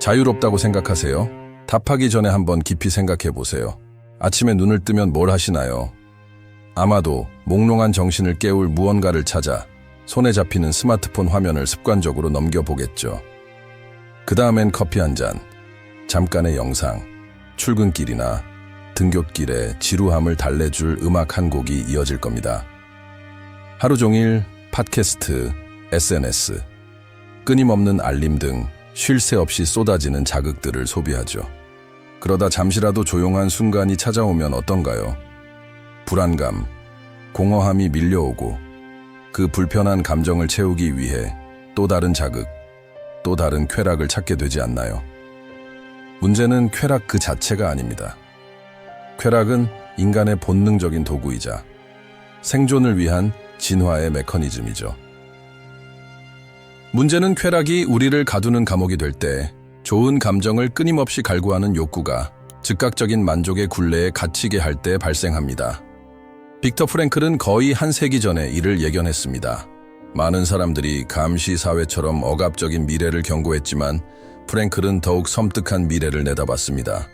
자유롭다고 생각하세요? 답하기 전에 한번 깊이 생각해 보세요. 아침에 눈을 뜨면 뭘 하시나요? 아마도 몽롱한 정신을 깨울 무언가를 찾아 손에 잡히는 스마트폰 화면을 습관적으로 넘겨보겠죠. 그 다음엔 커피 한 잔, 잠깐의 영상, 출근길이나 등굣길에 지루함을 달래줄 음악 한 곡이 이어질 겁니다. 하루 종일 팟캐스트, SNS, 끊임없는 알림 등 쉴 새 없이 쏟아지는 자극들을 소비하죠. 그러다 잠시라도 조용한 순간이 찾아오면 어떤가요? 불안감, 공허함이 밀려오고 그 불편한 감정을 채우기 위해 또 다른 자극, 또 다른 쾌락을 찾게 되지 않나요? 문제는 쾌락 그 자체가 아닙니다. 쾌락은 인간의 본능적인 도구이자 생존을 위한 진화의 메커니즘이죠. 문제는 쾌락이 우리를 가두는 감옥이 될 때 좋은 감정을 끊임없이 갈구하는 욕구가 즉각적인 만족의 굴레에 갇히게 할 때 발생합니다. 빅터 프랭클은 거의 한 세기 전에 이를 예견했습니다. 많은 사람들이 감시 사회처럼 억압적인 미래를 경고했지만 프랭클은 더욱 섬뜩한 미래를 내다봤습니다.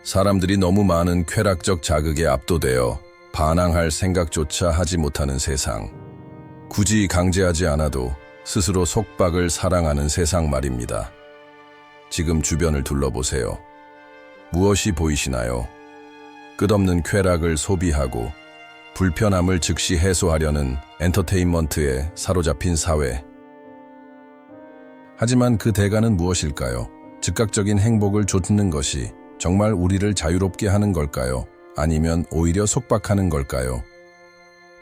사람들이 너무 많은 쾌락적 자극에 압도되어 반항할 생각조차 하지 못하는 세상. 굳이 강제하지 않아도 스스로 속박을 사랑하는 세상 말입니다. 지금 주변을 둘러보세요. 무엇이 보이시나요? 끝없는 쾌락을 소비하고 불편함을 즉시 해소하려는 엔터테인먼트에 사로잡힌 사회. 하지만 그 대가는 무엇일까요? 즉각적인 행복을 좇는 것이 정말 우리를 자유롭게 하는 걸까요? 아니면 오히려 속박하는 걸까요?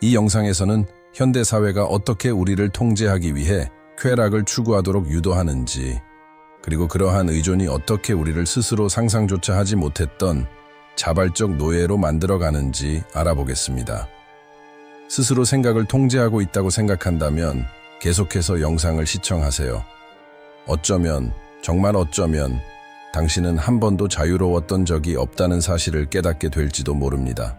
이 영상에서는 현대 사회가 어떻게 우리를 통제하기 위해 쾌락을 추구하도록 유도하는지, 그리고 그러한 의존이 어떻게 우리를 스스로 상상조차 하지 못했던 자발적 노예로 만들어가는지 알아보겠습니다. 스스로 생각을 통제하고 있다고 생각한다면 계속해서 영상을 시청하세요. 어쩌면, 정말 어쩌면 당신은 한 번도 자유로웠던 적이 없다는 사실을 깨닫게 될지도 모릅니다.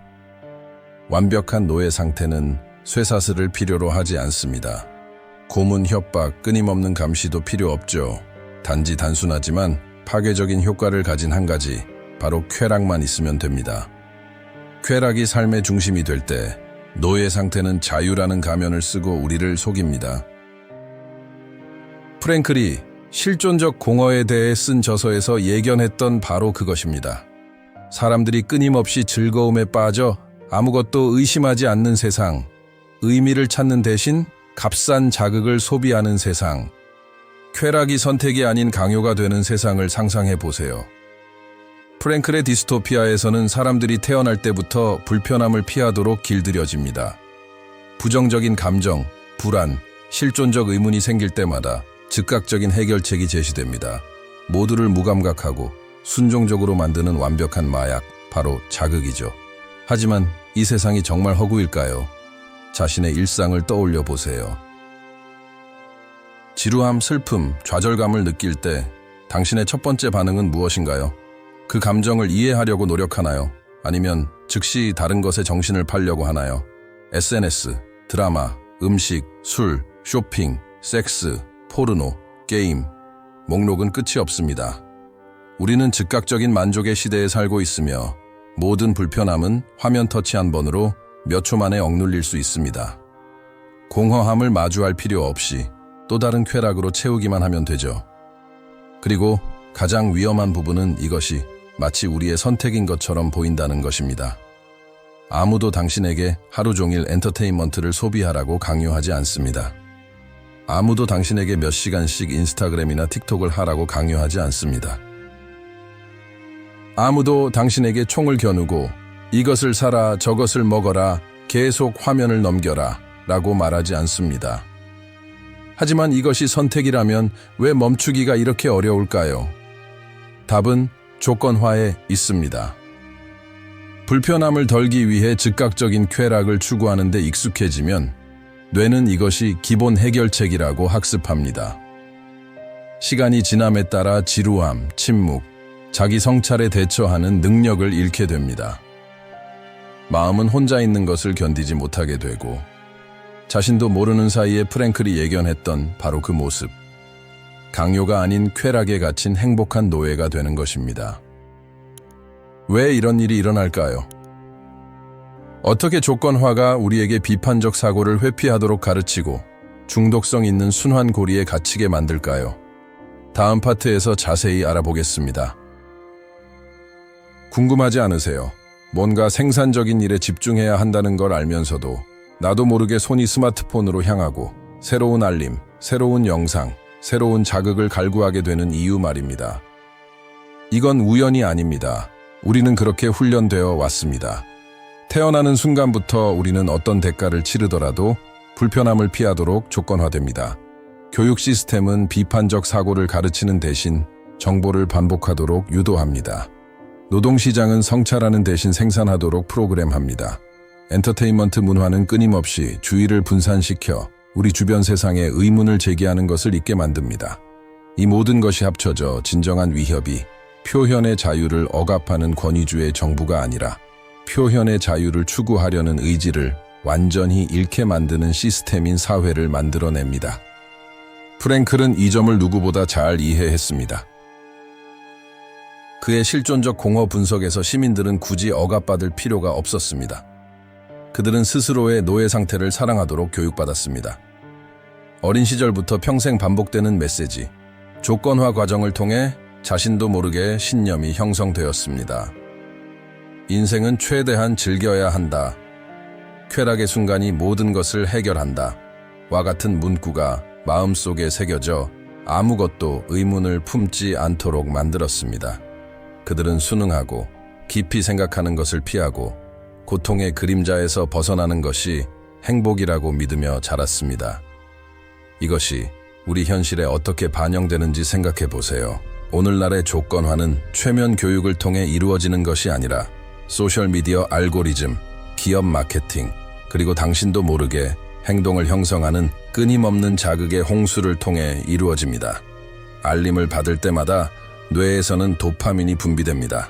완벽한 노예 상태는 쇠사슬을 필요로 하지 않습니다. 고문, 협박, 끊임없는 감시도 필요 없죠. 단지 단순하지만 파괴적인 효과를 가진 한 가지, 바로 쾌락만 있으면 됩니다. 쾌락이 삶의 중심이 될 때 노예 상태는 자유라는 가면을 쓰고 우리를 속입니다. 프랭클이 실존적 공허에 대해 쓴 저서에서 예견했던 바로 그것입니다. 사람들이 끊임없이 즐거움에 빠져 아무것도 의심하지 않는 세상, 의미를 찾는 대신 값싼 자극을 소비하는 세상, 쾌락이 선택이 아닌 강요가 되는 세상을 상상해 보세요. 프랭클의 디스토피아에서는 사람들이 태어날 때부터 불편함을 피하도록 길들여집니다. 부정적인 감정, 불안, 실존적 의문이 생길 때마다 즉각적인 해결책이 제시됩니다. 모두를 무감각하고 순종적으로 만드는 완벽한 마약, 바로 자극이죠. 하지만 이 세상이 정말 허구일까요? 자신의 일상을 떠올려 보세요. 지루함, 슬픔, 좌절감을 느낄 때 당신의 첫 번째 반응은 무엇인가요? 그 감정을 이해하려고 노력하나요? 아니면 즉시 다른 것에 정신을 팔려고 하나요? SNS, 드라마, 음식, 술, 쇼핑, 섹스, 포르노, 게임, 목록은 끝이 없습니다. 우리는 즉각적인 만족의 시대에 살고 있으며 모든 불편함은 화면 터치 한 번으로 몇 초 만에 억눌릴 수 있습니다. 공허함을 마주할 필요 없이 또 다른 쾌락으로 채우기만 하면 되죠. 그리고 가장 위험한 부분은 이것이 마치 우리의 선택인 것처럼 보인다는 것입니다. 아무도 당신에게 하루 종일 엔터테인먼트를 소비하라고 강요하지 않습니다. 아무도 당신에게 몇 시간씩 인스타그램이나 틱톡을 하라고 강요하지 않습니다. 아무도 당신에게 총을 겨누고 이것을 사라, 저것을 먹어라, 계속 화면을 넘겨라 라고 말하지 않습니다. 하지만 이것이 선택이라면 왜 멈추기가 이렇게 어려울까요? 답은 조건화에 있습니다. 불편함을 덜기 위해 즉각적인 쾌락을 추구하는 데 익숙해지면 뇌는 이것이 기본 해결책이라고 학습합니다. 시간이 지남에 따라 지루함, 침묵, 자기 성찰에 대처하는 능력을 잃게 됩니다. 마음은 혼자 있는 것을 견디지 못하게 되고 자신도 모르는 사이에 프랭클이 예견했던 바로 그 모습. 강요가 아닌 쾌락에 갇힌 행복한 노예가 되는 것입니다. 왜 이런 일이 일어날까요? 어떻게 조건화가 우리에게 비판적 사고를 회피하도록 가르치고 중독성 있는 순환 고리에 갇히게 만들까요? 다음 파트에서 자세히 알아보겠습니다. 궁금하지 않으세요? 뭔가 생산적인 일에 집중해야 한다는 걸 알면서도 나도 모르게 손이 스마트폰으로 향하고 새로운 알림, 새로운 영상, 새로운 자극을 갈구하게 되는 이유 말입니다. 이건 우연이 아닙니다. 우리는 그렇게 훈련되어 왔습니다. 태어나는 순간부터 우리는 어떤 대가를 치르더라도 불편함을 피하도록 조건화됩니다. 교육 시스템은 비판적 사고를 가르치는 대신 정보를 반복하도록 유도합니다. 노동시장은 성찰하는 대신 생산하도록 프로그램합니다. 엔터테인먼트 문화는 끊임없이 주의를 분산시켜 우리 주변 세상에 의문을 제기하는 것을 잊게 만듭니다. 이 모든 것이 합쳐져 진정한 위협이 표현의 자유를 억압하는 권위주의 정부가 아니라 표현의 자유를 추구하려는 의지를 완전히 잃게 만드는 시스템인 사회를 만들어냅니다. 프랭클은 이 점을 누구보다 잘 이해했습니다. 그의 실존적 공허 분석에서 시민들은 굳이 억압받을 필요가 없었습니다. 그들은 스스로의 노예 상태를 사랑하도록 교육받았습니다. 어린 시절부터 평생 반복되는 메시지, 조건화 과정을 통해 자신도 모르게 신념이 형성되었습니다. 인생은 최대한 즐겨야 한다. 쾌락의 순간이 모든 것을 해결한다. 와 같은 문구가 마음속에 새겨져 아무것도 의문을 품지 않도록 만들었습니다. 그들은 순응하고 깊이 생각하는 것을 피하고 고통의 그림자에서 벗어나는 것이 행복이라고 믿으며 자랐습니다. 이것이 우리 현실에 어떻게 반영되는지 생각해 보세요. 오늘날의 조건화는 최면 교육을 통해 이루어지는 것이 아니라 소셜미디어 알고리즘, 기업 마케팅, 그리고 당신도 모르게 행동을 형성하는 끊임없는 자극의 홍수를 통해 이루어집니다. 알림을 받을 때마다 뇌에서는 도파민이 분비됩니다.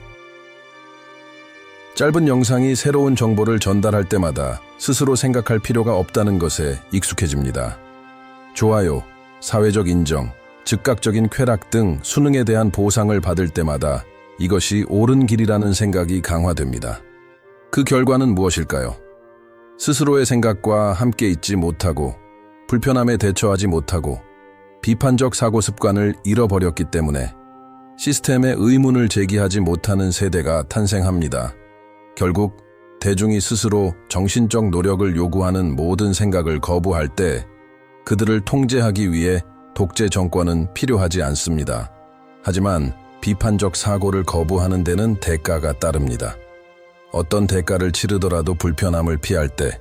짧은 영상이 새로운 정보를 전달할 때마다 스스로 생각할 필요가 없다는 것에 익숙해집니다. 좋아요, 사회적 인정, 즉각적인 쾌락 등 수능에 대한 보상을 받을 때마다 이것이 옳은 길이라는 생각이 강화됩니다. 그 결과는 무엇일까요? 스스로의 생각과 함께 있지 못하고 불편함에 대처하지 못하고 비판적 사고 습관을 잃어버렸기 때문에 시스템에 의문을 제기하지 못하는 세대가 탄생합니다. 결국 대중이 스스로 정신적 노력을 요구하는 모든 생각을 거부할 때 그들을 통제하기 위해 독재 정권은 필요하지 않습니다. 하지만 비판적 사고를 거부하는 데는 대가가 따릅니다. 어떤 대가를 치르더라도 불편함을 피할 때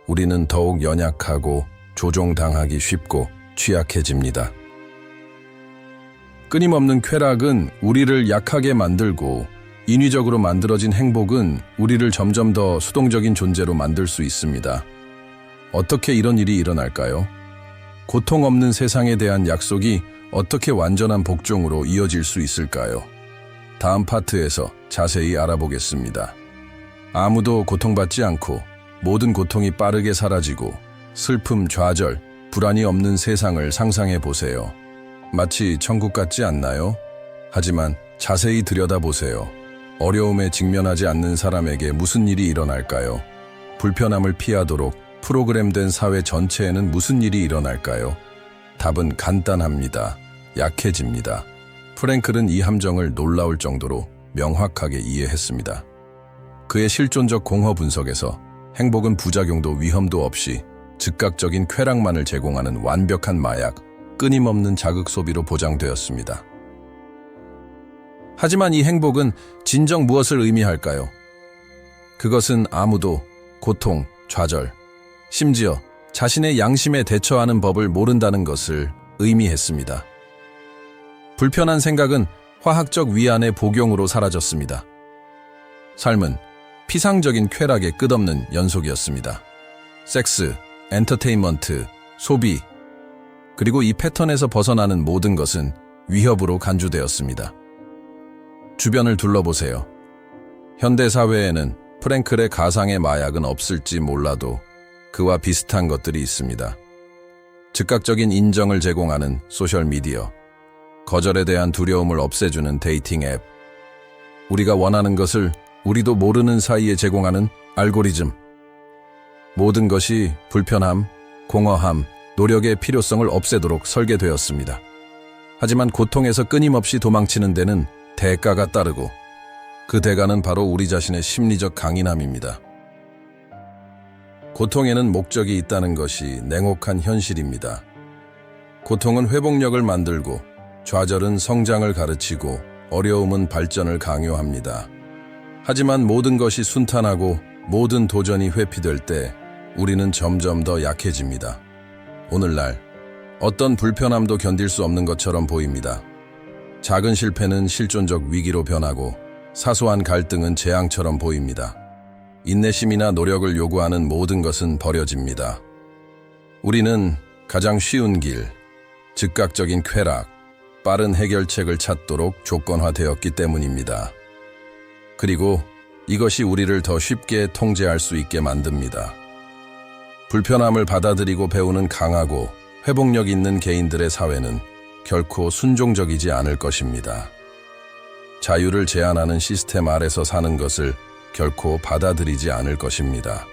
우리는 더욱 연약하고 조종당하기 쉽고 취약해집니다. 끊임없는 쾌락은 우리를 약하게 만들고 인위적으로 만들어진 행복은 우리를 점점 더 수동적인 존재로 만들 수 있습니다. 어떻게 이런 일이 일어날까요? 고통 없는 세상에 대한 약속이 어떻게 완전한 복종으로 이어질 수 있을까요? 다음 파트에서 자세히 알아보겠습니다. 아무도 고통받지 않고 모든 고통이 빠르게 사라지고 슬픔, 좌절, 불안이 없는 세상을 상상해 보세요. 마치 천국 같지 않나요? 하지만 자세히 들여다보세요. 어려움에 직면하지 않는 사람에게 무슨 일이 일어날까요? 불편함을 피하도록 프로그램된 사회 전체에는 무슨 일이 일어날까요? 답은 간단합니다. 약해집니다. 프랭클은 이 함정을 놀라울 정도로 명확하게 이해했습니다. 그의 실존적 공허 분석에서 행복은 부작용도 위험도 없이 즉각적인 쾌락만을 제공하는 완벽한 마약, 끊임없는 자극 소비로 보장되었습니다. 하지만 이 행복은 진정 무엇을 의미할까요? 그것은 아무도 고통, 좌절, 심지어 자신의 양심에 대처하는 법을 모른다는 것을 의미했습니다. 불편한 생각은 화학적 위안의 복용으로 사라졌습니다. 삶은 피상적인 쾌락의 끝없는 연속이었습니다. 섹스, 엔터테인먼트, 소비, 그리고 이 패턴에서 벗어나는 모든 것은 위협으로 간주되었습니다. 주변을 둘러보세요. 현대사회에는 프랭클의 가상의 마약은 없을지 몰라도 그와 비슷한 것들이 있습니다. 즉각적인 인정을 제공하는 소셜미디어, 거절에 대한 두려움을 없애주는 데이팅 앱. 우리가 원하는 것을 우리도 모르는 사이에 제공하는 알고리즘. 모든 것이 불편함, 공허함, 노력의 필요성을 없애도록 설계되었습니다. 하지만 고통에서 끊임없이 도망치는 데는 대가가 따르고 그 대가는 바로 우리 자신의 심리적 강인함입니다. 고통에는 목적이 있다는 것이 냉혹한 현실입니다. 고통은 회복력을 만들고 좌절은 성장을 가르치고 어려움은 발전을 강요합니다. 하지만 모든 것이 순탄하고 모든 도전이 회피될 때 우리는 점점 더 약해집니다. 오늘날 어떤 불편함도 견딜 수 없는 것처럼 보입니다. 작은 실패는 실존적 위기로 변하고 사소한 갈등은 재앙처럼 보입니다. 인내심이나 노력을 요구하는 모든 것은 버려집니다. 우리는 가장 쉬운 길, 즉각적인 쾌락, 빠른 해결책을 찾도록 조건화되었기 때문입니다. 그리고 이것이 우리를 더 쉽게 통제할 수 있게 만듭니다. 불편함을 받아들이고 배우는 강하고 회복력 있는 개인들의 사회는 결코 순종적이지 않을 것입니다. 자유를 제한하는 시스템 아래서 사는 것을 결코 받아들이지 않을 것입니다.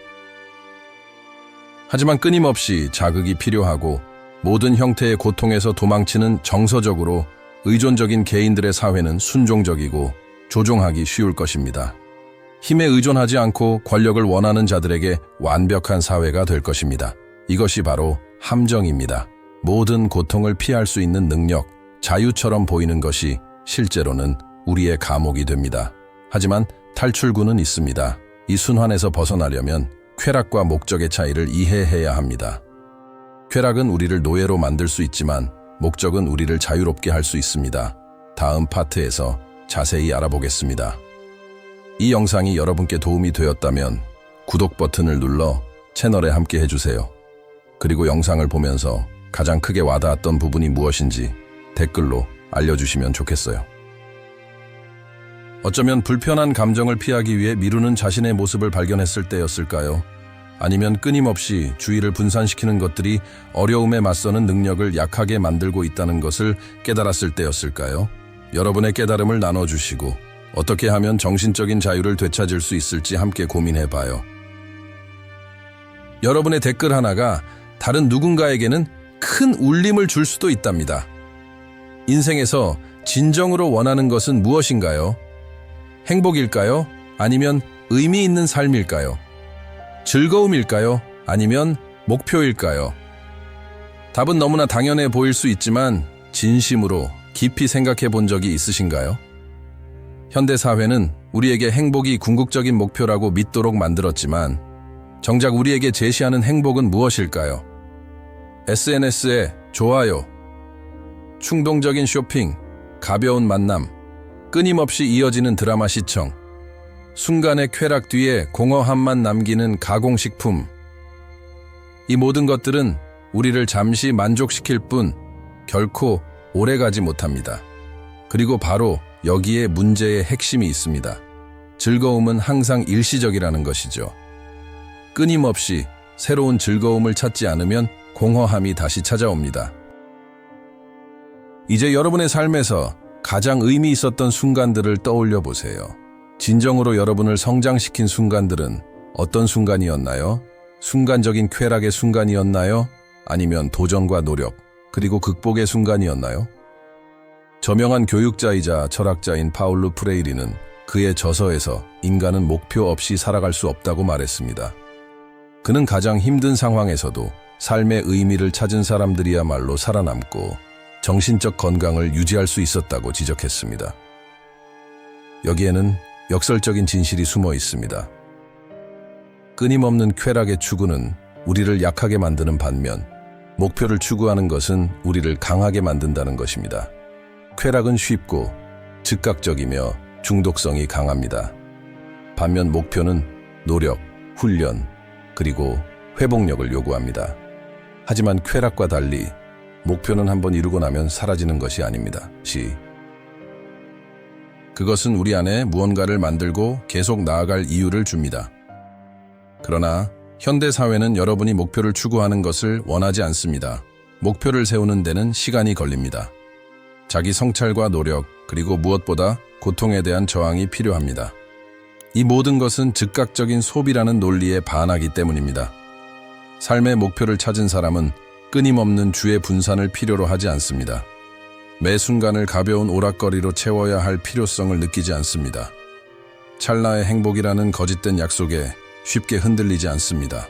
하지만 끊임없이 자극이 필요하고 모든 형태의 고통에서 도망치는 정서적으로 의존적인 개인들의 사회는 순종적이고 조종하기 쉬울 것입니다. 힘에 의존하지 않고 권력을 원하는 자들에게 완벽한 사회가 될 것입니다. 이것이 바로 함정입니다. 모든 고통을 피할 수 있는 능력, 자유처럼 보이는 것이 실제로는 우리의 감옥이 됩니다. 하지만 탈출구는 있습니다. 이 순환에서 벗어나려면 쾌락과 목적의 차이를 이해해야 합니다. 쾌락은 우리를 노예로 만들 수 있지만 목적은 우리를 자유롭게 할 수 있습니다. 다음 파트에서 자세히 알아보겠습니다. 이 영상이 여러분께 도움이 되었다면 구독 버튼을 눌러 채널에 함께 해주세요. 그리고 영상을 보면서 가장 크게 와닿았던 부분이 무엇인지 댓글로 알려주시면 좋겠어요. 어쩌면 불편한 감정을 피하기 위해 미루는 자신의 모습을 발견했을 때였을까요? 아니면 끊임없이 주의를 분산시키는 것들이 어려움에 맞서는 능력을 약하게 만들고 있다는 것을 깨달았을 때였을까요? 여러분의 깨달음을 나눠주시고 어떻게 하면 정신적인 자유를 되찾을 수 있을지 함께 고민해봐요. 여러분의 댓글 하나가 다른 누군가에게는 큰 울림을 줄 수도 있답니다. 인생에서 진정으로 원하는 것은 무엇인가요? 행복일까요? 아니면 의미 있는 삶일까요? 즐거움일까요? 아니면 목표일까요? 답은 너무나 당연해 보일 수 있지만 진심으로 깊이 생각해 본 적이 있으신가요? 현대 사회는 우리에게 행복이 궁극적인 목표라고 믿도록 만들었지만 정작 우리에게 제시하는 행복은 무엇일까요? SNS에 좋아요, 충동적인 쇼핑, 가벼운 만남, 끊임없이 이어지는 드라마 시청, 순간의 쾌락 뒤에 공허함만 남기는 가공식품. 이 모든 것들은 우리를 잠시 만족시킬 뿐 결코 오래가지 못합니다. 그리고 바로 여기에 문제의 핵심이 있습니다. 즐거움은 항상 일시적이라는 것이죠. 끊임없이 새로운 즐거움을 찾지 않으면 공허함이 다시 찾아옵니다. 이제 여러분의 삶에서 가장 의미 있었던 순간들을 떠올려 보세요. 진정으로 여러분을 성장시킨 순간들은 어떤 순간이었나요? 순간적인 쾌락의 순간이었나요? 아니면 도전과 노력, 그리고 극복의 순간이었나요? 저명한 교육자이자 철학자인 파울루 프레이리는 그의 저서에서 인간은 목표 없이 살아갈 수 없다고 말했습니다. 그는 가장 힘든 상황에서도 삶의 의미를 찾은 사람들이야말로 살아남고 정신적 건강을 유지할 수 있었다고 지적했습니다. 여기에는 역설적인 진실이 숨어 있습니다. 끊임없는 쾌락의 추구는 우리를 약하게 만드는 반면 목표를 추구하는 것은 우리를 강하게 만든다는 것입니다. 쾌락은 쉽고 즉각적이며 중독성이 강합니다. 반면 목표는 노력, 훈련, 그리고 회복력을 요구합니다. 하지만 쾌락과 달리 목표는 한번 이루고 나면 사라지는 것이 아닙니다. 그것은 우리 안에 무언가를 만들고 계속 나아갈 이유를 줍니다. 그러나 현대 사회는 여러분이 목표를 추구하는 것을 원하지 않습니다. 목표를 세우는 데는 시간이 걸립니다. 자기 성찰과 노력, 그리고 무엇보다 고통에 대한 저항이 필요합니다. 이 모든 것은 즉각적인 소비라는 논리에 반하기 때문입니다. 삶의 목표를 찾은 사람은 끊임없는 주의 분산을 필요로 하지 않습니다. 매 순간을 가벼운 오락거리로 채워야 할 필요성을 느끼지 않습니다. 찰나의 행복이라는 거짓된 약속에 쉽게 흔들리지 않습니다.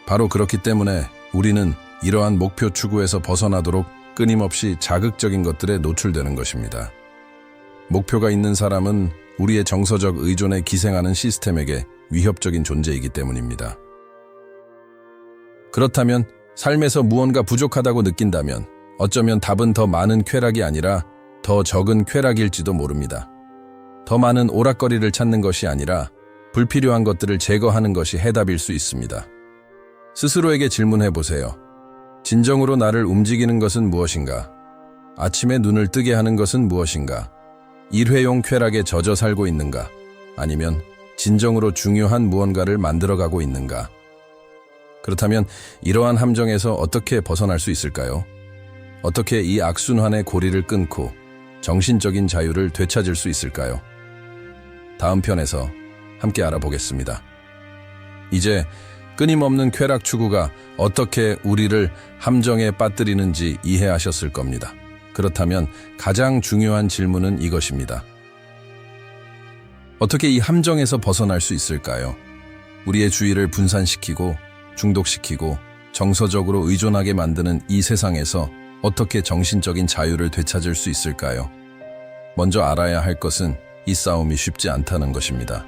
바로 그렇기 때문에 우리는 이러한 목표 추구에서 벗어나도록 끊임없이 자극적인 것들에 노출되는 것입니다. 목표가 있는 사람은 우리의 정서적 의존에 기생하는 시스템에게 위협적인 존재이기 때문입니다. 그렇다면 삶에서 무언가 부족하다고 느낀다면 어쩌면 답은 더 많은 쾌락이 아니라 더 적은 쾌락일지도 모릅니다. 더 많은 오락거리를 찾는 것이 아니라 불필요한 것들을 제거하는 것이 해답일 수 있습니다. 스스로에게 질문해 보세요. 진정으로 나를 움직이는 것은 무엇인가? 아침에 눈을 뜨게 하는 것은 무엇인가? 일회용 쾌락에 젖어 살고 있는가? 아니면 진정으로 중요한 무언가를 만들어가고 있는가? 그렇다면 이러한 함정에서 어떻게 벗어날 수 있을까요? 어떻게 이 악순환의 고리를 끊고 정신적인 자유를 되찾을 수 있을까요? 다음 편에서 함께 알아보겠습니다. 이제 끊임없는 쾌락 추구가 어떻게 우리를 함정에 빠뜨리는지 이해하셨을 겁니다. 그렇다면 가장 중요한 질문은 이것입니다. 어떻게 이 함정에서 벗어날 수 있을까요? 우리의 주의를 분산시키고 중독시키고 정서적으로 의존하게 만드는 이 세상에서 어떻게 정신적인 자유를 되찾을 수 있을까요? 먼저 알아야 할 것은 이 싸움이 쉽지 않다는 것입니다.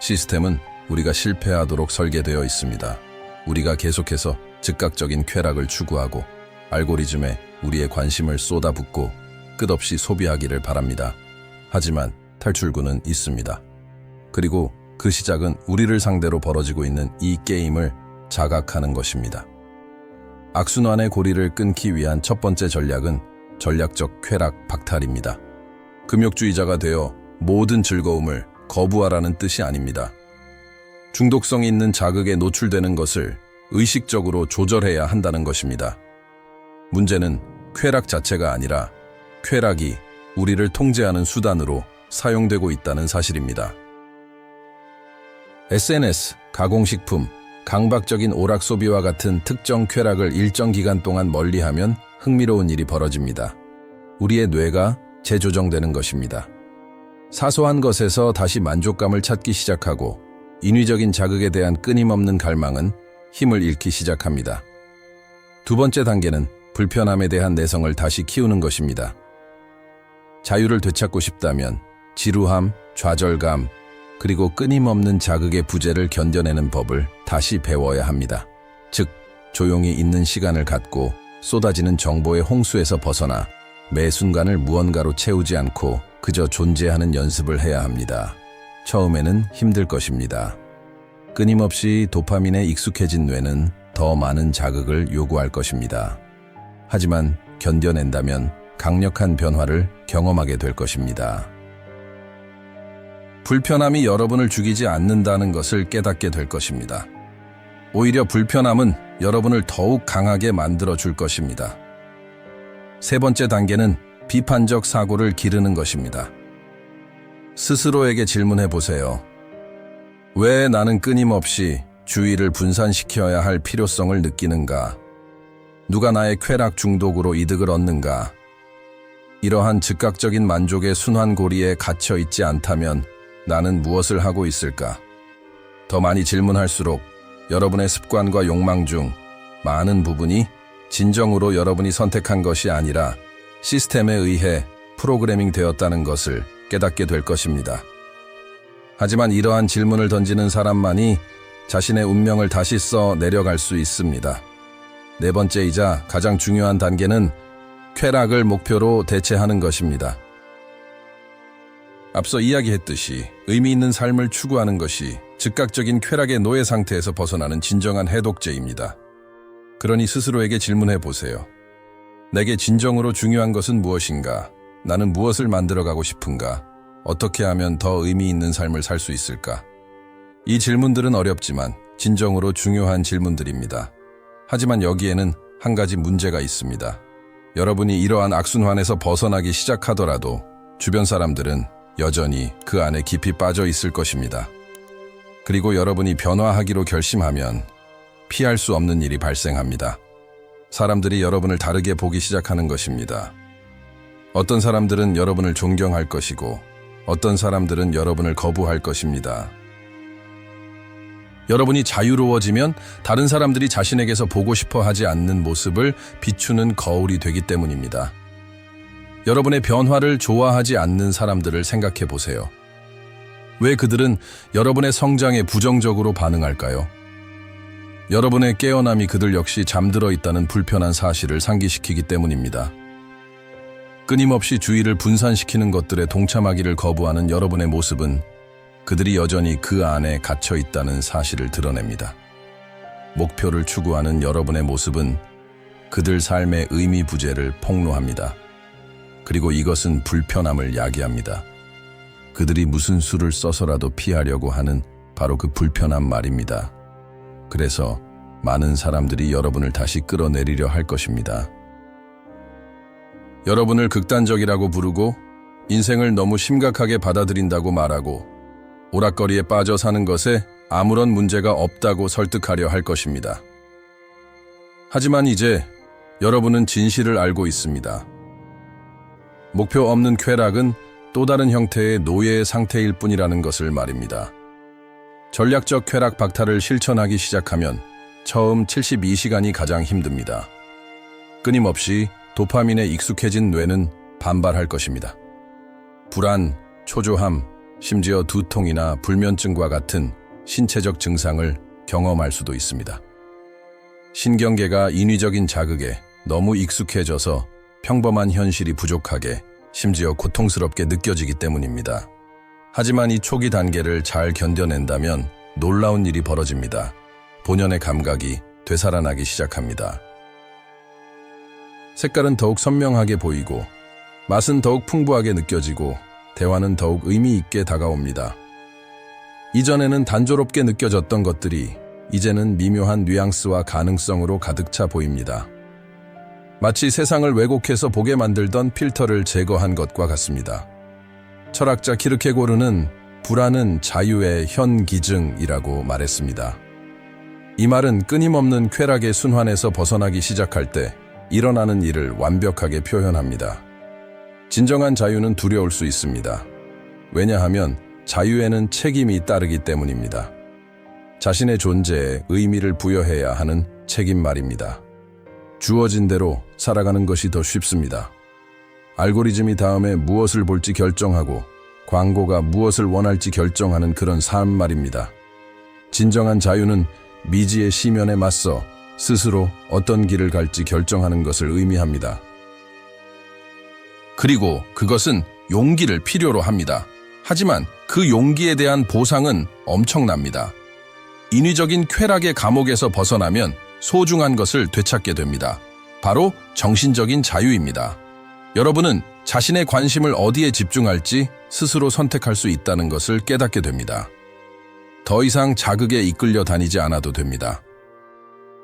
시스템은 우리가 실패하도록 설계되어 있습니다. 우리가 계속해서 즉각적인 쾌락을 추구하고 알고리즘에 우리의 관심을 쏟아붓고 끝없이 소비하기를 바랍니다. 하지만 탈출구는 있습니다. 그리고 그 시작은 우리를 상대로 벌어지고 있는 이 게임을 자각하는 것입니다. 악순환의 고리를 끊기 위한 첫 번째 전략은 전략적 쾌락 박탈입니다. 금욕주의자가 되어 모든 즐거움을 거부하라는 뜻이 아닙니다. 중독성이 있는 자극에 노출되는 것을 의식적으로 조절해야 한다는 것입니다. 문제는 쾌락 자체가 아니라 쾌락이 우리를 통제하는 수단으로 사용되고 있다는 사실입니다. SNS, 가공식품, 강박적인 오락 소비와 같은 특정 쾌락을 일정 기간 동안 멀리하면 흥미로운 일이 벌어집니다. 우리의 뇌가 재조정되는 것입니다. 사소한 것에서 다시 만족감을 찾기 시작하고 인위적인 자극에 대한 끊임없는 갈망은 힘을 잃기 시작합니다. 두 번째 단계는 불편함에 대한 내성을 다시 키우는 것입니다. 자유를 되찾고 싶다면 지루함, 좌절감, 그리고 끊임없는 자극의 부재를 견뎌내는 법을 다시 배워야 합니다. 즉, 조용히 있는 시간을 갖고 쏟아지는 정보의 홍수에서 벗어나 매 순간을 무언가로 채우지 않고 그저 존재하는 연습을 해야 합니다. 처음에는 힘들 것입니다. 끊임없이 도파민에 익숙해진 뇌는 더 많은 자극을 요구할 것입니다. 하지만 견뎌낸다면 강력한 변화를 경험하게 될 것입니다. 불편함이 여러분을 죽이지 않는다는 것을 깨닫게 될 것입니다. 오히려 불편함은 여러분을 더욱 강하게 만들어 줄 것입니다. 세 번째 단계는 비판적 사고를 기르는 것입니다. 스스로에게 질문해 보세요. 왜 나는 끊임없이 주의를 분산시켜야 할 필요성을 느끼는가? 누가 나의 쾌락 중독으로 이득을 얻는가? 이러한 즉각적인 만족의 순환고리에 갇혀 있지 않다면 나는 무엇을 하고 있을까? 더 많이 질문할수록 여러분의 습관과 욕망 중 많은 부분이 진정으로 여러분이 선택한 것이 아니라 시스템에 의해 프로그래밍 되었다는 것을 깨닫게 될 것입니다. 하지만 이러한 질문을 던지는 사람만이 자신의 운명을 다시 써 내려갈 수 있습니다. 네 번째이자 가장 중요한 단계는 쾌락을 목표로 대체하는 것입니다. 앞서 이야기했듯이 의미 있는 삶을 추구하는 것이 즉각적인 쾌락의 노예 상태에서 벗어나는 진정한 해독제입니다. 그러니 스스로에게 질문해 보세요. 내게 진정으로 중요한 것은 무엇인가? 나는 무엇을 만들어가고 싶은가? 어떻게 하면 더 의미 있는 삶을 살 수 있을까? 이 질문들은 어렵지만 진정으로 중요한 질문들입니다. 하지만 여기에는 한 가지 문제가 있습니다. 여러분이 이러한 악순환에서 벗어나기 시작하더라도 주변 사람들은 여전히 그 안에 깊이 빠져 있을 것입니다. 그리고 여러분이 변화하기로 결심하면 피할 수 없는 일이 발생합니다. 사람들이 여러분을 다르게 보기 시작하는 것입니다. 어떤 사람들은 여러분을 존경할 것이고 어떤 사람들은 여러분을 거부할 것입니다. 여러분이 자유로워지면 다른 사람들이 자신에게서 보고 싶어 하지 않는 모습을 비추는 거울이 되기 때문입니다. 여러분의 변화를 좋아하지 않는 사람들을 생각해 보세요. 왜 그들은 여러분의 성장에 부정적으로 반응할까요? 여러분의 깨어남이 그들 역시 잠들어 있다는 불편한 사실을 상기시키기 때문입니다. 끊임없이 주의를 분산시키는 것들에 동참하기를 거부하는 여러분의 모습은 그들이 여전히 그 안에 갇혀 있다는 사실을 드러냅니다. 목표를 추구하는 여러분의 모습은 그들 삶의 의미 부재를 폭로합니다. 그리고 이것은 불편함을 야기합니다. 그들이 무슨 수를 써서라도 피하려고 하는 바로 그 불편한 말입니다. 그래서 많은 사람들이 여러분을 다시 끌어내리려 할 것입니다. 여러분을 극단적이라고 부르고 인생을 너무 심각하게 받아들인다고 말하고 오락거리에 빠져 사는 것에 아무런 문제가 없다고 설득하려 할 것입니다. 하지만 이제 여러분은 진실을 알고 있습니다. 목표 없는 쾌락은 또 다른 형태의 노예의 상태일 뿐이라는 것을 말입니다. 전략적 쾌락 박탈을 실천하기 시작하면 처음 72시간이 가장 힘듭니다. 끊임없이 도파민에 익숙해진 뇌는 반발할 것입니다. 불안, 초조함, 심지어 두통이나 불면증과 같은 신체적 증상을 경험할 수도 있습니다. 신경계가 인위적인 자극에 너무 익숙해져서 평범한 현실이 부족하게 심지어 고통스럽게 느껴지기 때문입니다. 하지만 이 초기 단계를 잘 견뎌낸다면 놀라운 일이 벌어집니다. 본연의 감각이 되살아나기 시작합니다. 색깔은 더욱 선명하게 보이고 맛은 더욱 풍부하게 느껴지고 대화는 더욱 의미 있게 다가옵니다. 이전에는 단조롭게 느껴졌던 것들이 이제는 미묘한 뉘앙스와 가능성으로 가득 차 보입니다. 마치 세상을 왜곡해서 보게 만들던 필터를 제거한 것과 같습니다. 철학자 키르케고르는 불안은 자유의 현기증이라고 말했습니다. 이 말은 끊임없는 쾌락의 순환에서 벗어나기 시작할 때 일어나는 일을 완벽하게 표현합니다. 진정한 자유는 두려울 수 있습니다. 왜냐하면 자유에는 책임이 따르기 때문입니다. 자신의 존재에 의미를 부여해야 하는 책임 말입니다. 주어진 대로 살아가는 것이 더 쉽습니다. 알고리즘이 다음에 무엇을 볼지 결정하고 광고가 무엇을 원할지 결정하는 그런 삶 말입니다. 진정한 자유는 미지의 시면에 맞서 스스로 어떤 길을 갈지 결정하는 것을 의미합니다. 그리고 그것은 용기를 필요로 합니다. 하지만 그 용기에 대한 보상은 엄청납니다. 인위적인 쾌락의 감옥에서 벗어나면 소중한 것을 되찾게 됩니다. 바로 정신적인 자유입니다. 여러분은 자신의 관심을 어디에 집중할지 스스로 선택할 수 있다는 것을 깨닫게 됩니다. 더 이상 자극에 이끌려 다니지 않아도 됩니다.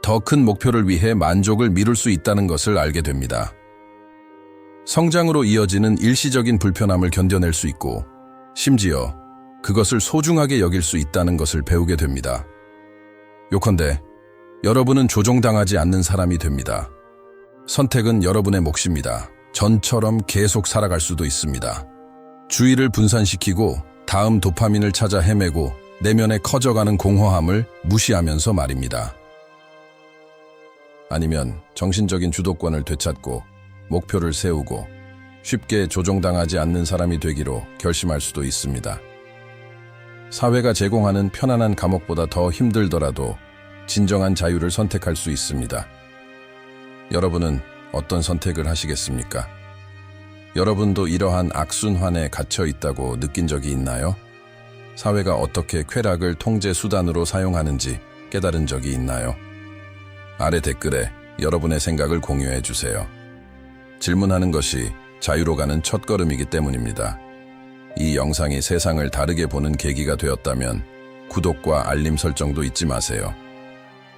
더 큰 목표를 위해 만족을 미룰 수 있다는 것을 알게 됩니다. 성장으로 이어지는 일시적인 불편함을 견뎌낼 수 있고 심지어 그것을 소중하게 여길 수 있다는 것을 배우게 됩니다. 요컨대 여러분은 조종당하지 않는 사람이 됩니다. 선택은 여러분의 몫입니다. 전처럼 계속 살아갈 수도 있습니다. 주의를 분산시키고 다음 도파민을 찾아 헤매고 내면에 커져가는 공허함을 무시하면서 말입니다. 아니면 정신적인 주도권을 되찾고 목표를 세우고 쉽게 조종당하지 않는 사람이 되기로 결심할 수도 있습니다. 사회가 제공하는 편안한 감옥보다 더 힘들더라도 진정한 자유를 선택할 수 있습니다. 여러분은 어떤 선택을 하시겠습니까? 여러분도 이러한 악순환에 갇혀 있다고 느낀 적이 있나요? 사회가 어떻게 쾌락을 통제 수단으로 사용하는지 깨달은 적이 있나요? 아래 댓글에 여러분의 생각을 공유해 주세요. 질문하는 것이 자유로 가는 첫걸음이기 때문입니다. 이 영상이 세상을 다르게 보는 계기가 되었다면 구독과 알림 설정도 잊지 마세요.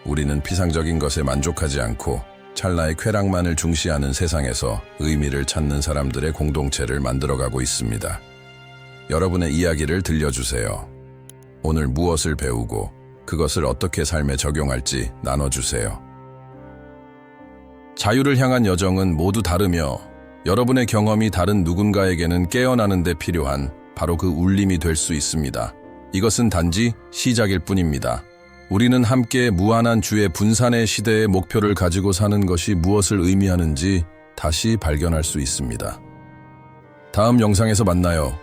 우리는 피상적인 것에 만족하지 않고 찰나의 쾌락만을 중시하는 세상에서 의미를 찾는 사람들의 공동체를 만들어가고 있습니다. 여러분의 이야기를 들려주세요. 오늘 무엇을 배우고 그것을 어떻게 삶에 적용할지 나눠주세요. 자유를 향한 여정은 모두 다르며 여러분의 경험이 다른 누군가에게는 깨어나는 데 필요한 바로 그 울림이 될 수 있습니다. 이것은 단지 시작일 뿐입니다. 우리는 함께 무한한 주의 분산의 시대의 목표를 가지고 사는 것이 무엇을 의미하는지 다시 발견할 수 있습니다. 다음 영상에서 만나요.